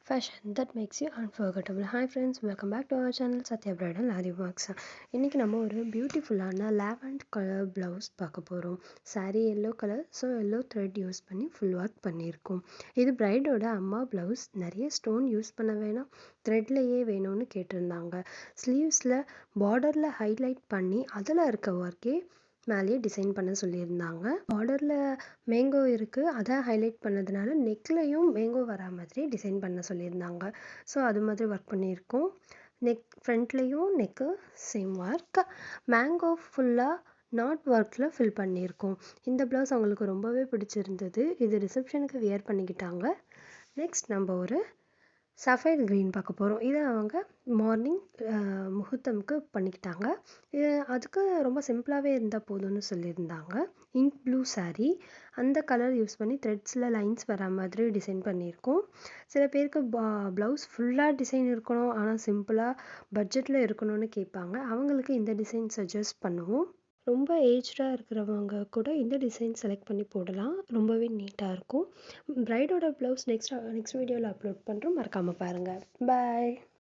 Fashion that makes you unforgettable. Hi friends, welcome back to our channel Satya Bridal Adi Works. இன்னைக்கு நம்ம ஒரு பியூட்டிஃபுல்லான lavender colour blouse பார்க்க போகிறோம். saree yellow colour, so yellow thread use பண்ணி full work பண்ணியிருக்கோம். இது பிரைடோட அம்மா பிளவுஸ். நிறைய ஸ்டோன் யூஸ் பண்ண வேணாம், த்ரெட்லேயே வேணும்னு கேட்டிருந்தாங்க. ஸ்லீவ்ஸில் பார்டரில் ஹைலைட் பண்ணி அதில் இருக்க ஒர்க்கே மேலேயே டிசைன் பண்ண சொல்லியிருந்தாங்க. பார்டரில் மேங்கோ இருக்குது, அதை ஹைலைட் பண்ணதுனால நெக்லையும் மேங்கோ வரா மாதிரி டிசைன் பண்ண சொல்லியிருந்தாங்க. ஸோ அது மாதிரி ஒர்க் பண்ணியிருக்கோம். ஃப்ரண்ட்லேயும் நெக்கு சேம் ஒர்க். மேங்கோ ஃபுல்லாக நாட் ஒர்க்கில் ஃபில் பண்ணியிருக்கோம். இந்த ப்ளவுஸ் அவங்களுக்கு ரொம்பவே பிடிச்சிருந்தது. இது ரிசப்ஷனுக்கு வியர் பண்ணிக்கிட்டாங்க. நெக்ஸ்ட் நம்ம ஒரு சஃபைர் க்ரீன் பார்க்க போகிறோம். இதை அவங்க மார்னிங் முகூர்த்தமுக்கு பண்ணிக்கிட்டாங்க. அதுக்கு ரொம்ப சிம்பிளாகவே இருந்தால் போதும்னு சொல்லியிருந்தாங்க. இங்க் ப்ளூ saree, அந்த கலர் யூஸ் பண்ணி த்ரெட்ஸில் லைன்ஸ் வர மாதிரி டிசைன் பண்ணியிருக்கோம். சில பேருக்கு ப்ளவுஸ் ஃபுல்லாக டிசைன் இருக்கணும், ஆனால் சிம்பிளாக பட்ஜெட்டில் இருக்கணும்னு கேட்பாங்க. அவங்களுக்கு இந்த டிசைன் சஜஸ்ட் பண்ணுவோம். ரொம்ப ஏஜ்டாக இருக்கிறவங்க கூட இந்த டிசைன் செலக்ட் பண்ணி போடலாம், ரொம்பவே நீட்டாக இருக்கும். பிரைடோட ப்ளவுஸ் நெக்ஸ்ட் வீடியோவில் அப்லோட் பண்ணுறோம், மறக்காமல் பாருங்கள். பாய்.